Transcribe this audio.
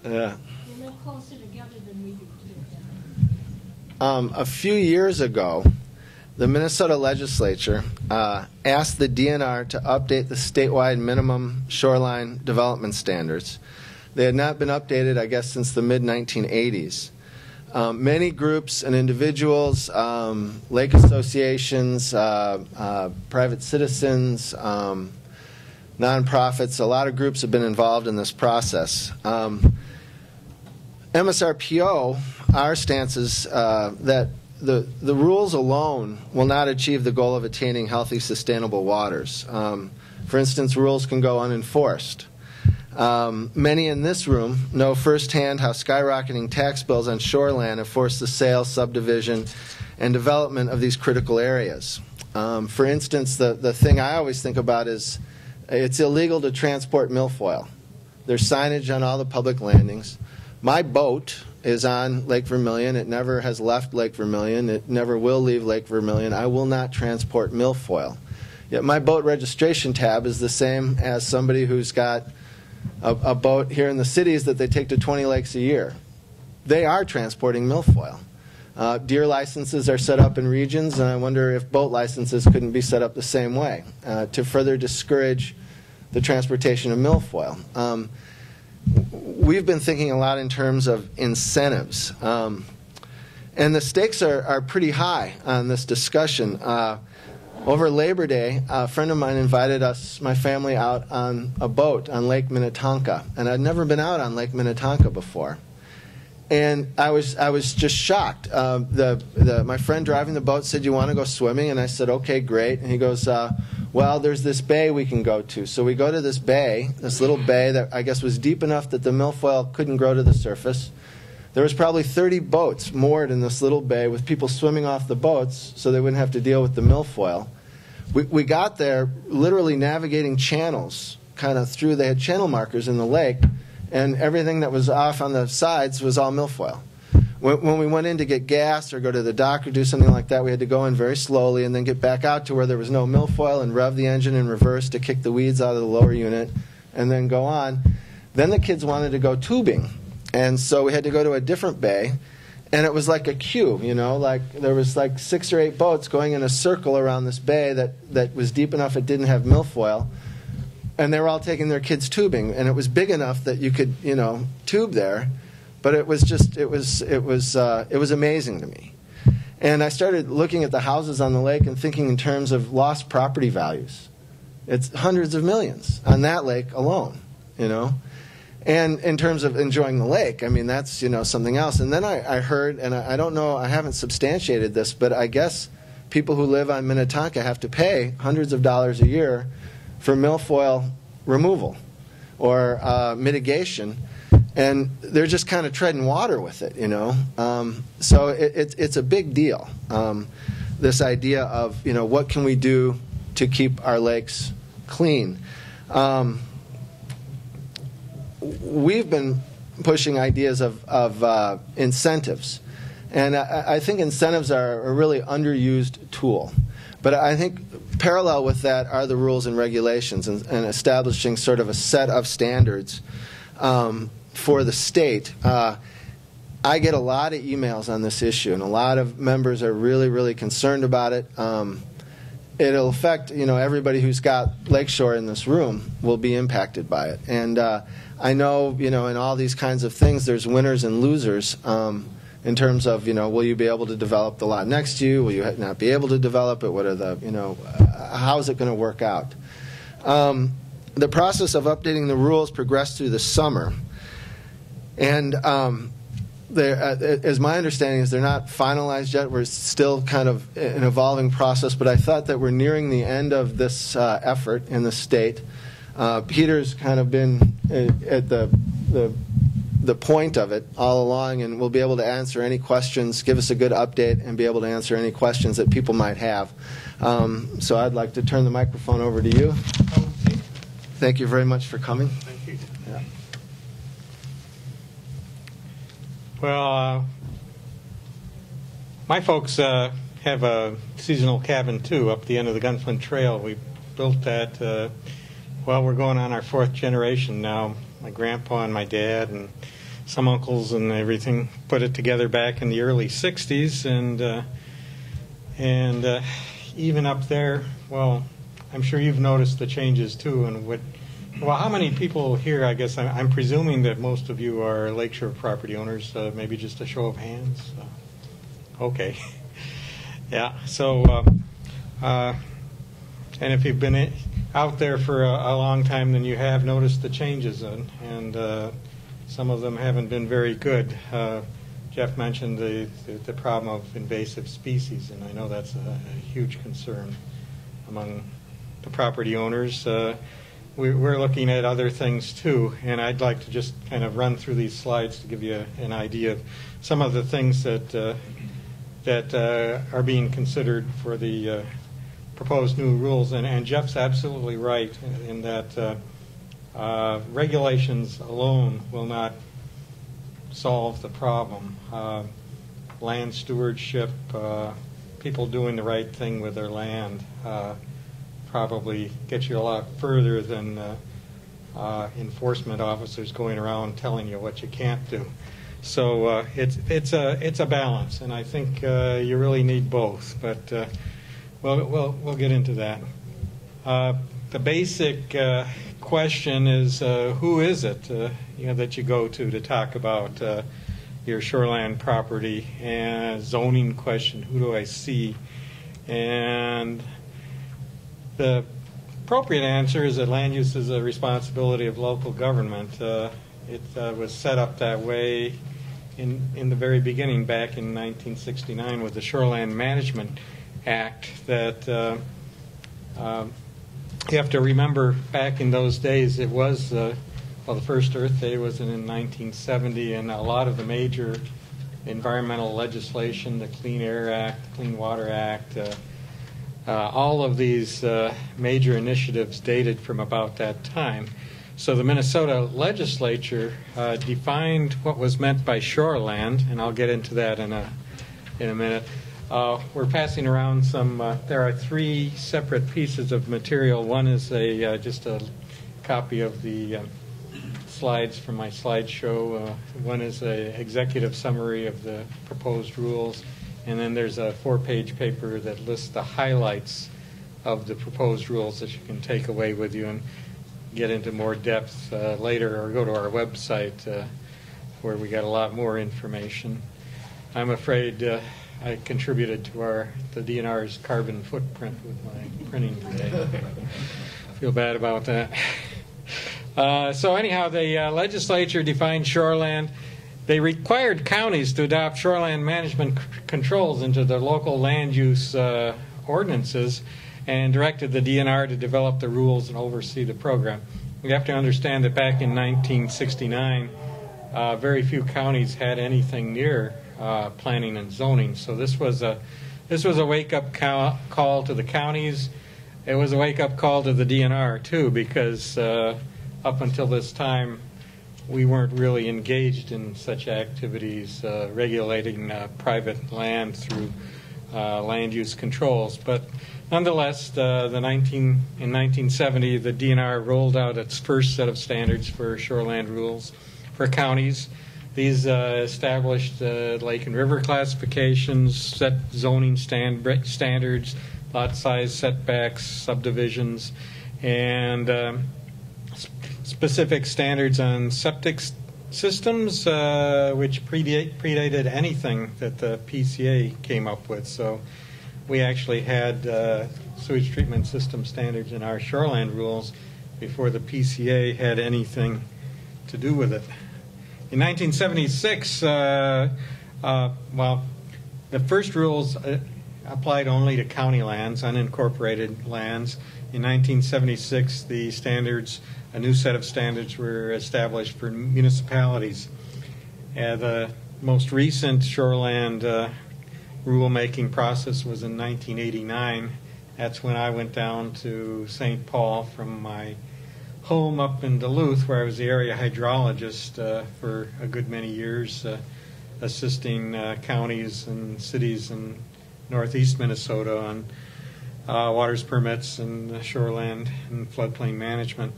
Yeah. You live closer together than we do, too. A few years ago, the Minnesota legislature asked the DNR to update the statewide minimum shoreline development standards. They had not been updated, I guess, since the mid-1980s. Many groups and individuals, lake associations, private citizens, nonprofits, a lot of groups have been involved in this process. MSRPO, our stance is that the rules alone will not achieve the goal of attaining healthy, sustainable waters. For instance, rules can go unenforced. Many in this room know firsthand how skyrocketing tax bills on shoreland have forced the sale, subdivision, and development of these critical areas. For instance, the thing I always think about is it's illegal to transport milfoil. There's signage on all the public landings. My boat is on Lake Vermilion. It never has left Lake Vermilion. It never will leave Lake Vermilion. I will not transport milfoil. Yet my boat registration tab is the same as somebody who's got a boat here in the cities that they take to 20 lakes a year. They are transporting milfoil. Deer licenses are set up in regions, and I wonder if boat licenses couldn't be set up the same way to further discourage the transportation of milfoil. We've been thinking a lot in terms of incentives, and the stakes are pretty high on this discussion. Over Labor Day, a friend of mine invited us, my family, out on a boat on Lake Minnetonka, and I'd never been out on Lake Minnetonka before. And I was just shocked. My friend driving the boat said, "You want to go swimming?" And I said, "Okay, great." And he goes, "Well, there's this bay we can go to." So we go to this bay, this little bay that I guess was deep enough that the milfoil couldn't grow to the surface. There was probably 30 boats moored in this little bay with people swimming off the boats so they wouldn't have to deal with the milfoil. We got there literally navigating channels kind of through. They had channel markers in the lake, and everything that was off on the sides was all milfoil. When we went in to get gas or go to the dock or do something like that, we had to go in very slowly and then get back out to where there was no milfoil and rev the engine in reverse to kick the weeds out of the lower unit and then go on. Then the kids wanted to go tubing, and so we had to go to a different bay, and it was like a queue, you know, like there was like 6 or 8 boats going in a circle around this bay that was deep enough it didn't have milfoil. And they were all taking their kids tubing, and it was big enough that you could, you know, tube there, but it was amazing to me. And I started looking at the houses on the lake and thinking in terms of lost property values. It's hundreds of millions on that lake alone, you know. And in terms of enjoying the lake, I mean, that's, you know, something else. And then I heard, and I don't know, I haven't substantiated this, but I guess people who live on Minnetonka have to pay hundreds of dollars a year for milfoil removal or mitigation, and they're just kind of treading water with it, you know. So it's a big deal, this idea of, you know, what can we do to keep our lakes clean. We've been pushing ideas of incentives, and I think incentives are a really underused tool. But I think parallel with that are the rules and regulations and establishing sort of a set of standards for the state. I get a lot of emails on this issue, and a lot of members are really, really concerned about it. It'll affect, you know, everybody who's got lakeshore in this room will be impacted by it. And I know, you know, in all these kinds of things, there's winners and losers. In terms of, you know, will you be able to develop the lot next to you? Will you not be able to develop it? What are the, you know, how is it going to work out? The process of updating the rules progressed through the summer. And as my understanding is, they're not finalized yet. We're still kind of an evolving process. But I thought that we're nearing the end of this effort in the state. Peter's kind of been at the point of it all along, and we'll be able to answer any questions, give us a good update, and be able to answer any questions that people might have. So I'd like to turn the microphone over to you. Thank you very much for coming. Thank you. Yeah. Well, my folks have a seasonal cabin, too, up the end of the Gunflint Trail. We built that, well, we're going on our 4th generation now. My grandpa and my dad, and some uncles and everything put it together back in the early 60s, and even up there, well, I'm sure you've noticed the changes too. And well, how many people here? I guess I'm presuming that most of you are lakeshore property owners. Maybe just a show of hands. Okay, yeah. So, and if you've been out there for a long time, then you have noticed the changes, and some of them haven't been very good. Jeff mentioned the problem of invasive species, and I know that's a huge concern among the property owners. We're looking at other things too, and I'd like to just kind of run through these slides to give you an idea of some of the things that are being considered for the proposed new rules. And Jeff's absolutely right in that regulations alone will not solve the problem. Land stewardship, people doing the right thing with their land, probably get you a lot further than enforcement officers going around telling you what you can't do. So it's a balance, and I think you really need both. But we'll get into that. The basic question is, who is it that you go to talk about your shoreline property? And zoning question, who do I see? And the appropriate answer is that land use is a responsibility of local government. It was set up that way in the very beginning, back in 1969, with the Shoreland Management Act. That you have to remember, back in those days, it was the first Earth Day was in 1970, and a lot of the major environmental legislation, the Clean Air Act, the Clean Water Act, all of these major initiatives dated from about that time. So the Minnesota legislature defined what was meant by shoreland, and I'll get into that in a minute. We're passing around some. There are three separate pieces of material. One is just a copy of the slides from my slideshow. One is an executive summary of the proposed rules. And then there's a 4-page paper that lists the highlights of the proposed rules that you can take away with you and get into more depth later, or go to our website where we got a lot more information. I'm afraid I contributed to the DNR's carbon footprint with my printing today. Feel bad about that. So anyhow, the legislature defined shoreland. They required counties to adopt shoreland management controls into their local land use ordinances, and directed the DNR to develop the rules and oversee the program. We have to understand that back in 1969, very few counties had anything near planning and zoning. So this was a wake-up call to the counties. It was a wake-up call to the DNR too, because up until this time, we weren't really engaged in such activities, regulating private land through land use controls. But nonetheless, in 1970, the DNR rolled out its first set of standards for shoreland rules for counties. These established lake and river classifications, set zoning standards, lot size setbacks, subdivisions, and specific standards on septic systems, which predated anything that the PCA came up with. So we actually had sewage treatment system standards in our shoreland rules before the PCA had anything to do with it. In 1976, the first rules applied only to county lands, unincorporated lands. In 1976, a new set of standards were established for municipalities. The most recent shoreland rulemaking process was in 1989. That's when I went down to St. Paul from my home up in Duluth, where I was the area hydrologist for a good many years, assisting counties and cities in northeast Minnesota on waters permits and shoreland and floodplain management.